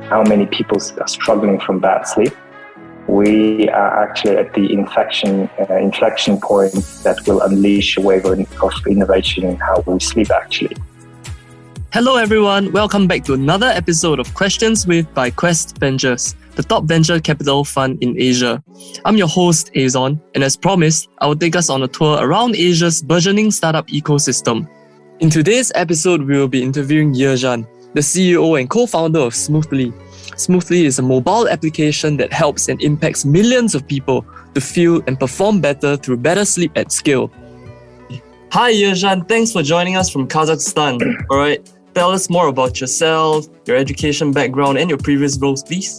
how many people are struggling from bad sleep, we are actually at the inflection point that will unleash a wave of innovation in how we sleep actually. Hello everyone, welcome back to another episode of Questions by Quest Ventures, the top venture capital fund in Asia. I'm your host Aazon, and as promised, I will take us on a tour around Asia's burgeoning startup ecosystem. In today's episode, we will be interviewing Yerzhan, the CEO and co-founder of Smoothly. Smoothly is a mobile application that helps and impacts millions of people to feel and perform better through better sleep at scale. Hi Yerzhan, thanks for joining us from Kazakhstan. All right, tell us more about yourself, your education background, and your previous roles, please.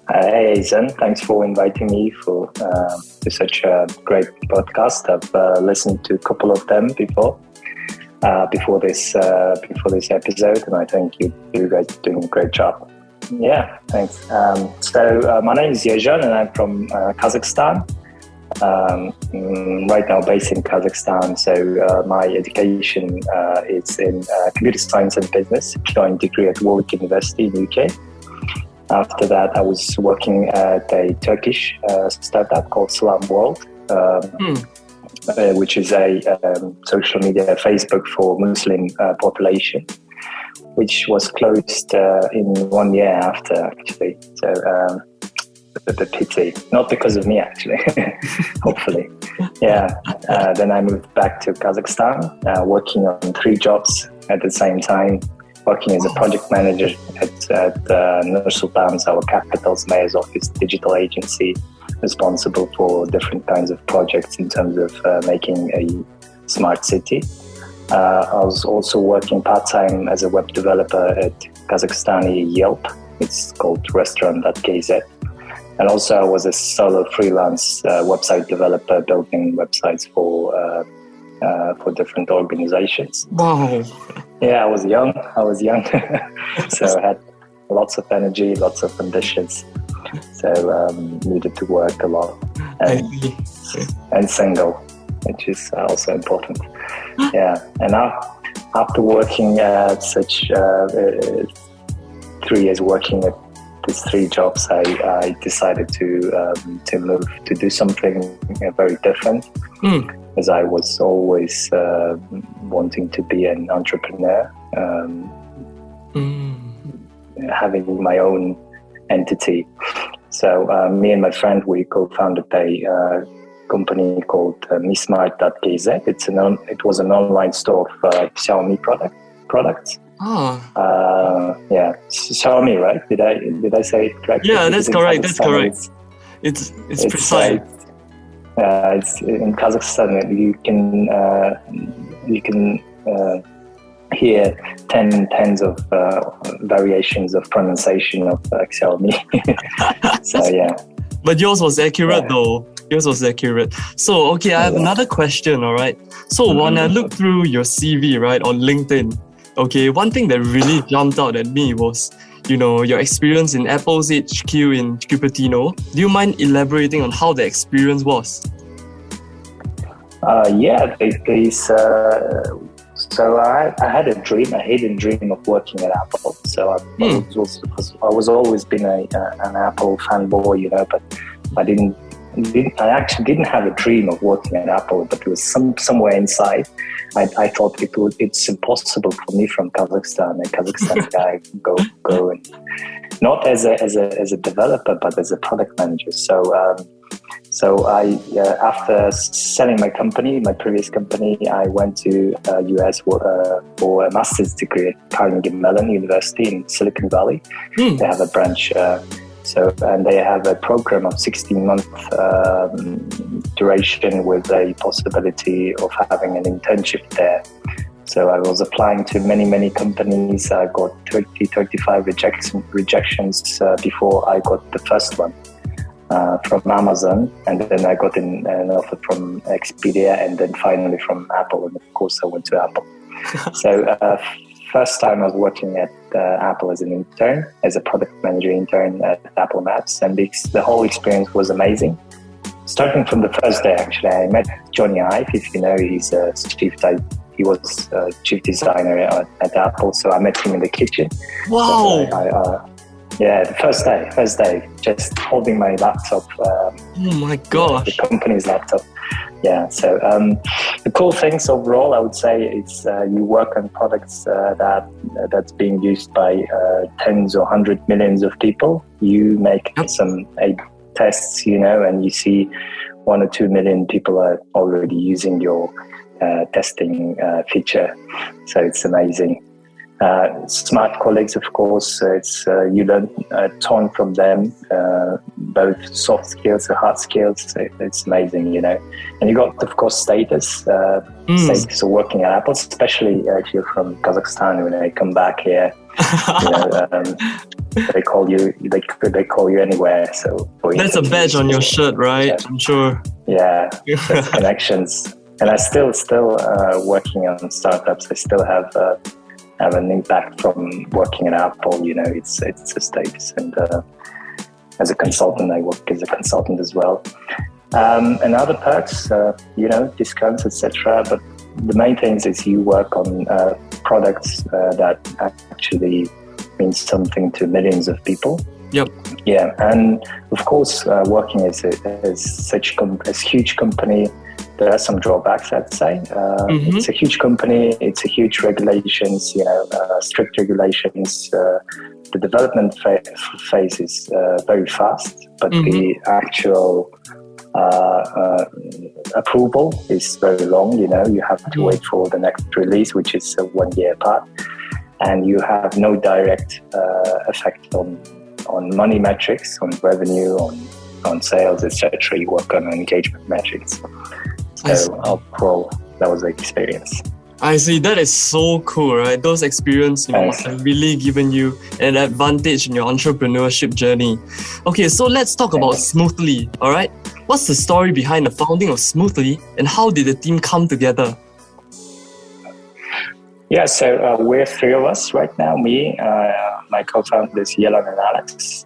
Hey Aazon, thanks for inviting me to such a great podcast. I've listened to a couple of them before this episode, and I think you guys are doing a great job. Yeah, thanks. So my name is Yerzhan, and I'm from Kazakhstan. Right now based in Kazakhstan. So my education is in computer science and business, joint degree at Warwick University in UK. After that, I was working at a Turkish startup called Salam World, which is a social media Facebook for Muslim population, which was closed in 1 year after, actually. So the pity, not because of me, actually, hopefully. Yeah. Then I moved back to Kazakhstan, working on 3 jobs at the same time, working as a project manager at Nur Sultan's, our capital's mayor's office, digital agency, responsible for different kinds of projects in terms of making a smart city. I was also working part-time as a web developer at Kazakhstani Yelp. It's called restaurant.kz. And also I was a solo freelance website developer building websites for different organizations. Wow. Yeah, I was young. So I had lots of energy, lots of ambitions. So needed to work a lot and single, which is also important. Yeah, and now after working at such 3 years working at these 3 jobs, I decided to move to do something very different. As I was always wanting to be an entrepreneur, having my own entity. So me and my friend, we co-founded a company called mismart.kz. It was an online store of Xiaomi products. Yeah, Xiaomi, right? Did I say it correctly? Yeah, that's correct. That's correct. It's precise. It's in Kazakhstan. You can hear tens of variations of pronunciation of Xiaomi. So yeah. But yours was accurate though. Yours was accurate. So okay, I have another question. All right. So when I looked through your CV, right, on LinkedIn, okay, one thing that really jumped out at me was, your experience in Apple's HQ in Cupertino. Do you mind elaborating on how the experience was? Yeah, so I had a hidden dream of working at Apple. So I was always been an Apple fanboy, but I actually didn't have a dream of working at Apple, but it was somewhere inside. I thought it's impossible for me from Kazakhstan, a Kazakhstan guy, go and not as a developer, but as a product manager. So I after selling my previous company, I went to US for a master's degree at Carnegie Mellon University in Silicon Valley. They have a branch. And they have a program of 16-month duration with a possibility of having an internship there. So I was applying to many companies. I got 35 rejections before I got the first one from Amazon, and then I got an offer from Expedia, and then finally from Apple. And of course, I went to Apple. So first time I was working at Apple as an intern, as a product manager intern at Apple Maps, and the whole experience was amazing. Starting from the first day, actually, I met Johnny Ive. If you know, he's a chief he was chief designer at Apple, so I met him in the kitchen. Wow! Yeah, the first day, just holding my laptop. Oh my gosh! The company's laptop. Yeah, so the cool things overall, I would say, it's you work on products that's being used by tens or 100 millions of people. You make some A/B tests, and you see 1 or 2 million people are already using your testing feature. So it's amazing. Smart colleagues, of course, it's you learn a ton from them, both soft skills and hard skills. It's amazing, And you got, of course, status of working at Apple, especially if you're from Kazakhstan. When they come back here, they call you anywhere. So that's a badge on your shirt, right? Yeah. I'm sure. Yeah, that's connections. And I still working on startups. I still have an impact from working at Apple. It's a status, and as a consultant, I work as a consultant as well. And other perks, discounts, etc. But the main things is you work on products that actually means something to millions of people. Yep. Yeah, and of course, working as such a huge company, there are some drawbacks, I'd say. It's a huge company, it's a huge regulations, strict regulations. The development phase is very fast, but the actual approval is very long. You have to wait for the next release, which is 1 year apart, and you have no direct effect on money metrics, on revenue, on sales, etc. You work on engagement metrics. So overall, that was the experience. I see. That is so cool, right? Those experiences have really given you an advantage in your entrepreneurship journey. Okay, so let's talk about Smoothly, all right? What's the story behind the founding of Smoothly, and how did the team come together? Yeah, so we're 3 of us right now. Me, my co-founders, Yerzhan and Alex.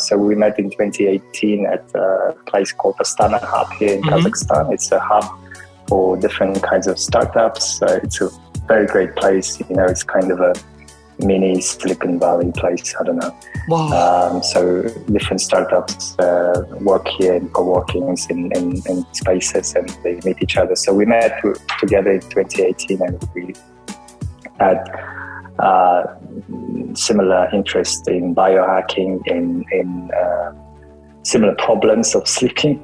So we met in 2018 at a place called Astana Hub here in Kazakhstan. It's a hub for different kinds of startups. It's a very great place. It's kind of a mini Silicon Valley place. I don't know. Wow. So different startups work here in co-workings in spaces, and they meet each other. So we met together in 2018, and we had similar interest in biohacking, in similar problems of sleeping,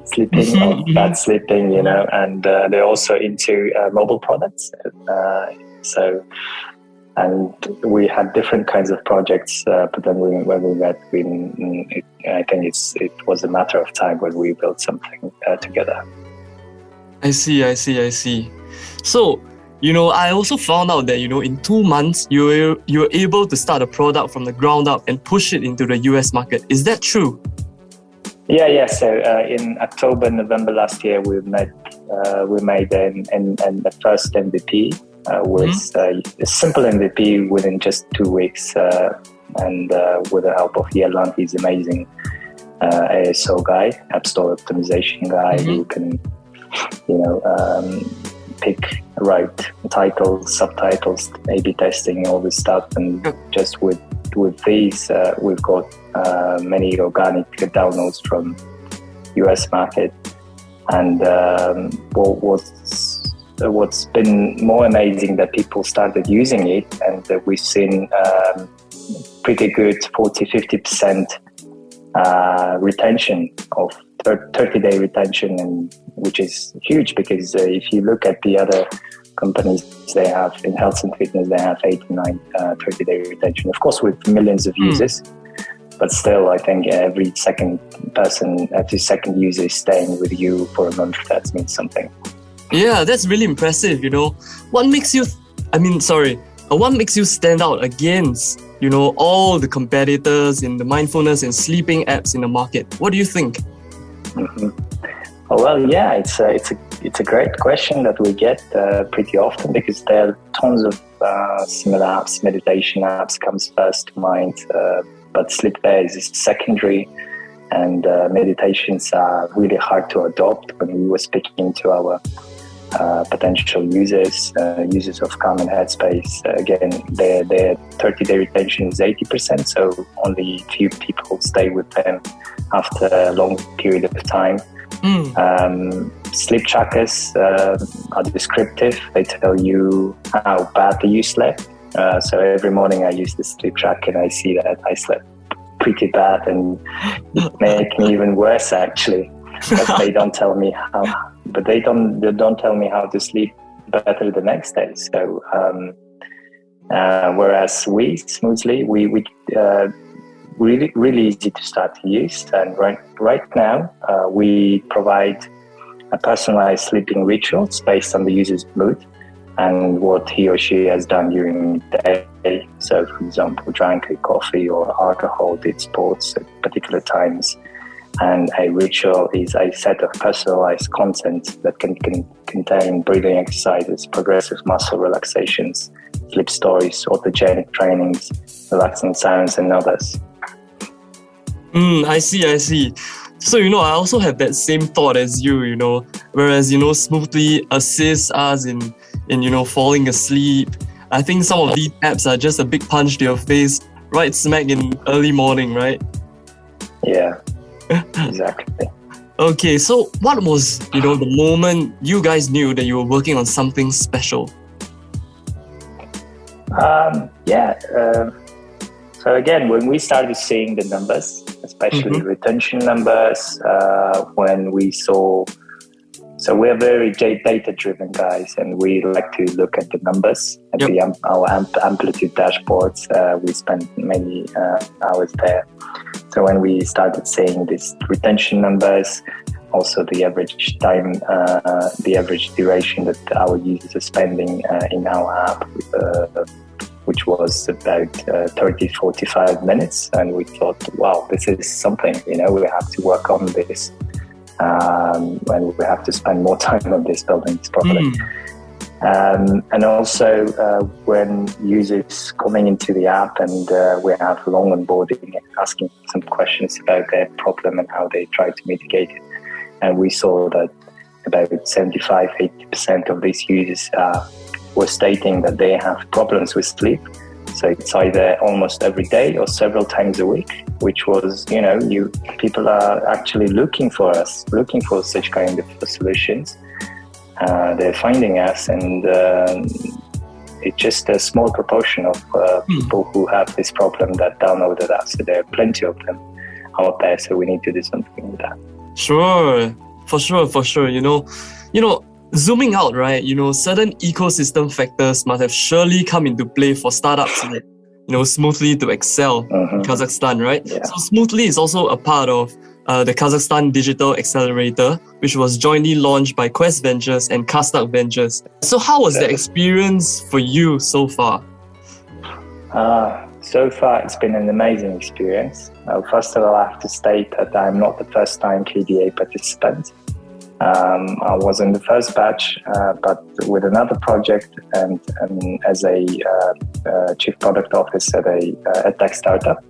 of bad sleeping, and they're also into mobile products. And we had different kinds of projects, but then when we met, I think it was a matter of time when we built something together. I see. So, I also found out that, in 2 months, you were able to start a product from the ground up and push it into the US market. Is that true? Yeah. So in October, November last year, we made the first MVP. Was a simple MVP within just 2 weeks, and with the help of Yerzhan. He's amazing ASO guy, App Store optimization guy, who can, pick right titles, subtitles, A/B testing, all this stuff. And just with these, we've got many organic downloads from US market. And what's been more amazing that people started using it, and we've seen pretty good 40-50% retention of 30-day retention, and which is huge, because if you look at the other companies they have in health and fitness, they have 89 30-day retention, of course with millions of users. But still, I think every second user is staying with you for a month. That means something. Yeah, that's really impressive. What makes you stand out against, all the competitors in the mindfulness and sleeping apps in the market? What do you think? Well, yeah, it's a great question that we get pretty often, because there are tons of similar apps. Meditation apps comes first to mind, but sleep aids is secondary, and meditations are really hard to adopt. When we were speaking to our potential users of Calm and Headspace. Again, their 30-day retention is 80%, so only few people stay with them after a long period of time. Sleep trackers are descriptive. They tell you how badly you slept. So every morning I use the sleep tracker and I see that I slept pretty bad, and it makes me even worse actually. But they don't tell me how. But they don't tell me how to sleep better the next day. So whereas Smoothly, we really easy to start to use, and right now we provide a personalized sleeping rituals based on the user's mood and what he or she has done during the day. So, for example, drank a coffee or alcohol, did sports at particular times. And a ritual is a set of personalized content that can contain breathing exercises, progressive muscle relaxations, sleep stories, autogenic trainings, relaxing sounds, and others. I see. So, I also have that same thought as you, whereas, Smoothly assists us in falling asleep. I think some of these apps are just a big punch to your face right smack in early morning, right? Yeah, exactly. Okay, so what was, the moment you guys knew that you were working on something special? So again, when we started seeing the numbers, especially retention numbers, when we saw, so we're very data-driven guys, and we like to look at the numbers at our Amplitude dashboards. We spent many hours there. So when we started seeing these retention numbers, also the average time, the average duration that our users are spending in our app, which was about 30-45 minutes. And we thought, wow, this is something, we have to work on this. And we have to spend more time on this, building this properly. And also when users coming into the app and we have long onboarding, asking some questions about their problem and how they try to mitigate it. And we saw that about 75-80% of these users were stating that they have problems with sleep. So it's either almost every day or several times a week, which was, people are actually looking for such kind of solutions. They're finding us, and it's just a small proportion of people who have this problem that downloaded us. So there are plenty of them out there, so we need to do something with that. Sure, for sure. Zooming out, right? Certain ecosystem factors must have surely come into play for startups like, Smoothly to excel in Kazakhstan, right? Yeah. So Smoothly is also a part of the Kazakhstan Digital Accelerator, which was jointly launched by Quest Ventures and Kastak Ventures. So how was the experience for you so far? So far, it's been an amazing experience. First of all, I have to state that I'm not the first-time KDA participant. I was in the first batch, but with another project and as a chief product officer at a tech startup.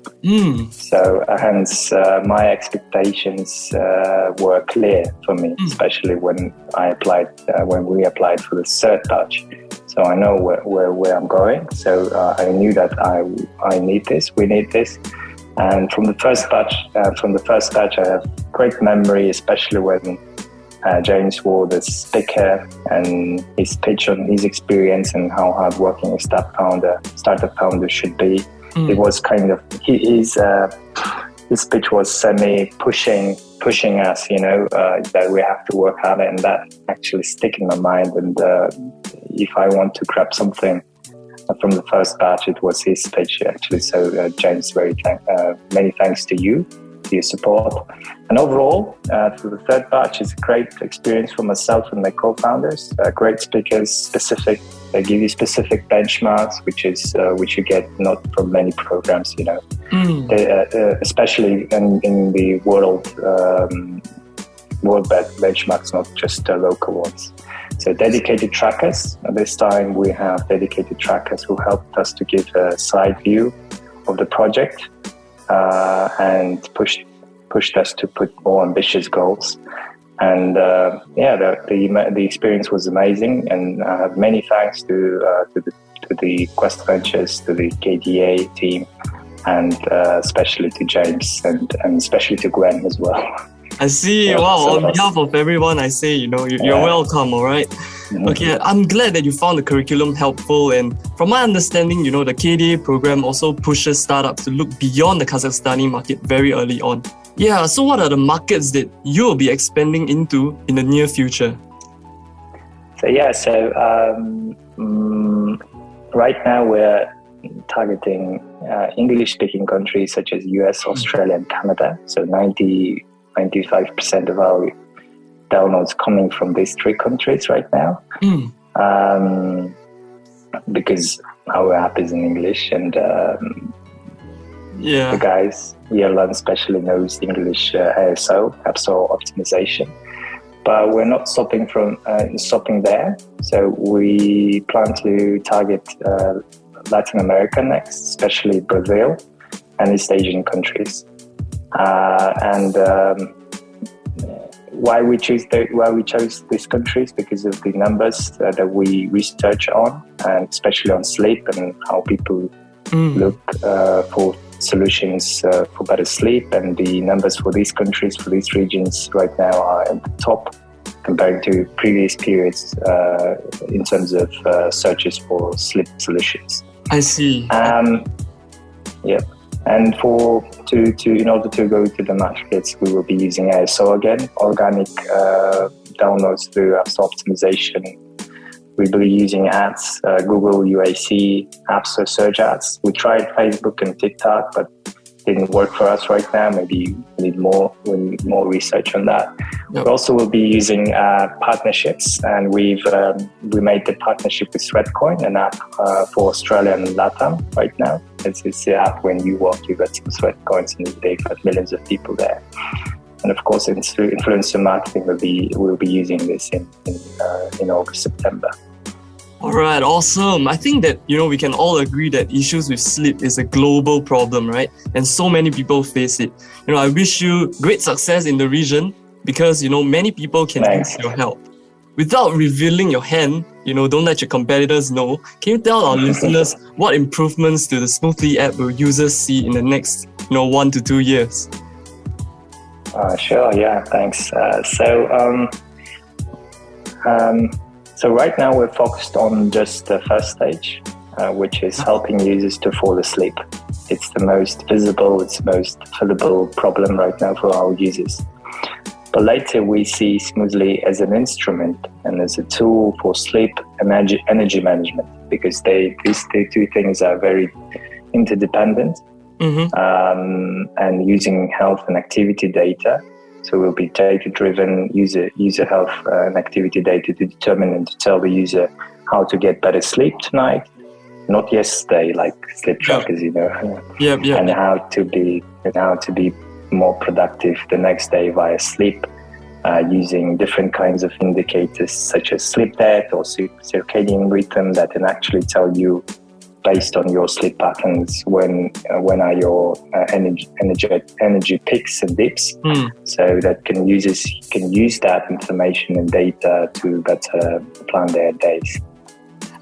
So hence my expectations were clear for me, especially when we applied for the third batch. So I know where I'm going. So I knew that I need this, we need this. And from the first batch, I have great memory, especially when James Ward, the speaker, and his pitch on his experience and how hardworking a startup founder should be. It was kind of his pitch was pushing us, that we have to work harder, and that actually stick in my mind. And if I want to grab something from the first batch, it was his pitch actually. So James, many thanks to you. Your support. And overall, for the third batch, it's a great experience for myself and my co-founders. Great speakers, they give you specific benchmarks, which you get not from many programs, especially in the world benchmarks, not just local ones. So dedicated trackers. This time we have dedicated trackers who helped us to give a side view of the project. And pushed us to put more ambitious goals. And the experience was amazing, and I have many thanks to the Quest Ventures, to the KDA team, and especially to James and especially to Gwen as well. I see. Yeah, wow. so On behalf of everyone, I say, you're welcome. All right. Mm-hmm. Okay. I'm glad that you found the curriculum helpful. And from my understanding, the KDA program also pushes startups to look beyond the Kazakhstani market very early on. Yeah. So what are the markets that you will be expanding into in the near future? Right now we're targeting English-speaking countries such as US, Australia, and Canada. So 95% of our downloads coming from these three countries right now, because our app is in English, and the guys, Yerzhan especially, knows English ASO, App Store optimization. But we're not stopping there. So we plan to target Latin America next, especially Brazil and East Asian countries. Why we chose these countries? Because of the numbers that we research on, and especially on sleep and how people look for solutions for better sleep. And the numbers for these countries, for these regions right now are at the top compared to previous periods in terms of searches for sleep solutions. I see. And in order to go to the markets, we will be using ASO again, organic downloads through App Store optimization. We will be using ads, Google UAC, App Store search ads. We tried Facebook and TikTok, but didn't work for us right now. Maybe we need more research on that. Yep. We also will be using partnerships, and we made the partnership with Threadcoin, an app for Australia and LATAM right now. It's the app when you walk, you get some Threadcoins, and they've got millions of people there. And of course, through influencer marketing, we'll be using this in August, September. All right, awesome. I think that, we can all agree that issues with sleep is a global problem, right? And so many people face it. I wish you great success in the region because, many people can use your help. Without revealing your hand, don't let your competitors know. Can you tell our listeners what improvements to the Smoothly app will users see in the next, 1 to 2 years? Sure, yeah, thanks. So right now we're focused on just the first stage, which is helping users to fall asleep. It's the most visible, it's the most fillable problem right now for our users. But later we see Smoothly as an instrument and as a tool for sleep and energy management, because these two things are very interdependent, and using health and activity data. So we'll be data-driven user health and activity data to determine and to tell the user how to get better sleep tonight, not yesterday, like sleep trackers, and how to be more productive the next day via sleep, using different kinds of indicators such as sleep debt or circadian rhythm that can actually tell you, based on your sleep patterns, when are your energy peaks and dips, so that users can use that information and data to better plan their days.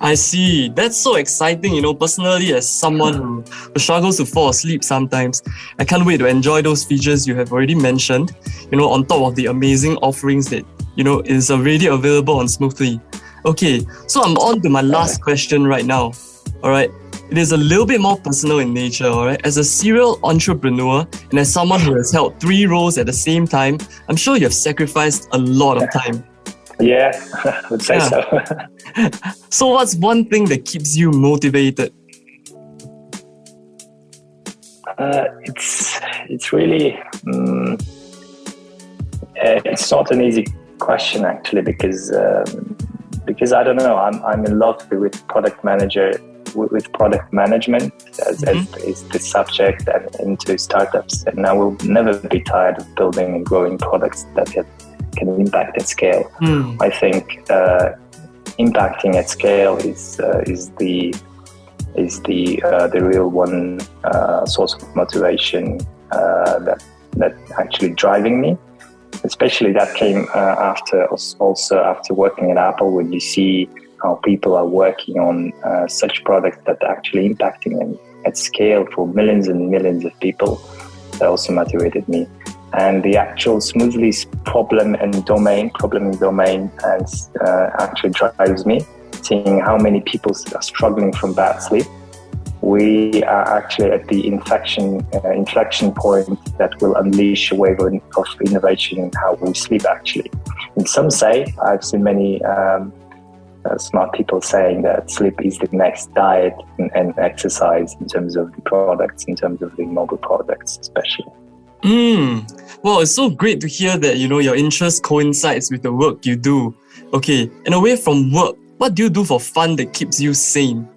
I see. That's so exciting. Personally, as someone who struggles to fall asleep sometimes, I can't wait to enjoy those features you have already mentioned, on top of the amazing offerings that, is already available on Smoothly. Okay, so I'm on to my last question right now. All right, it is a little bit more personal in nature, all right? As a serial entrepreneur and as someone who has held 3 roles at the same time, I'm sure you have sacrificed a lot of time. Yeah, I would say so. So what's one thing that keeps you motivated? It's really, it's not an easy question actually, because I don't know, I'm in love with product management as the subject and into startups, and I will never be tired of building and growing products that can impact at scale. I think impacting at scale is the real one source of motivation that actually driving me. especially that came after working at Apple, when you see how people are working on such products that are actually impacting them at scale for millions and millions of people. That also motivated me. And the actual Smoothly problem in domain and actually drives me, seeing how many people are struggling from bad sleep. We are actually at the inflection point that will unleash a wave of innovation in how we sleep, actually. And some say, I've seen many smart people saying that sleep is the next diet and exercise in terms of the products, in terms of the mobile products especially. Well, it's so great to hear that, your interest coincides with the work you do. Okay, and away from work, what do you do for fun that keeps you sane?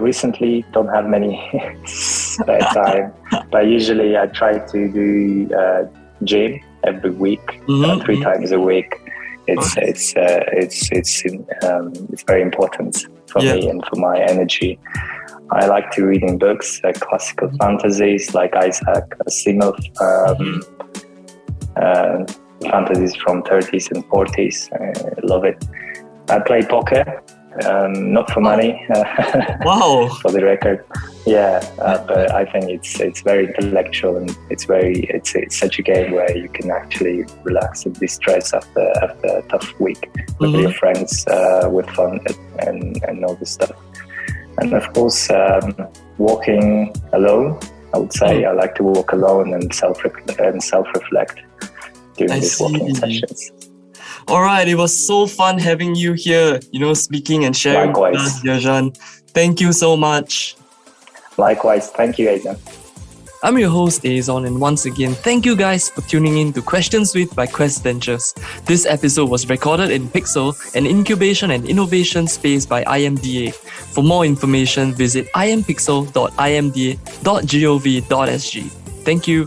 Recently don't have many spare time, but usually I try to do gym every week, 3 times a week. It's very important for me and for my energy. I like to reading books, classical fantasies like Isaac Asimov, fantasies from 30s and 40s. I love it. I play poker, not for money. Wow! For the record, but I think it's very intellectual, and it's such a game where you can actually relax and distress after a tough week with your friends, with fun and all this stuff. And of course, walking alone. I would say I like to walk alone and self-reflect during these walking sessions. All right, it was so fun having you here, speaking and sharing with us, Yerzhan. Thank you so much. Likewise. Thank you, Aazon. I'm your host, Aazon, and once again, thank you guys for tuning in to Questions With by Quest Ventures. This episode was recorded in Pixel, an incubation and innovation space by IMDA. For more information, visit impixel.imda.gov.sg. Thank you.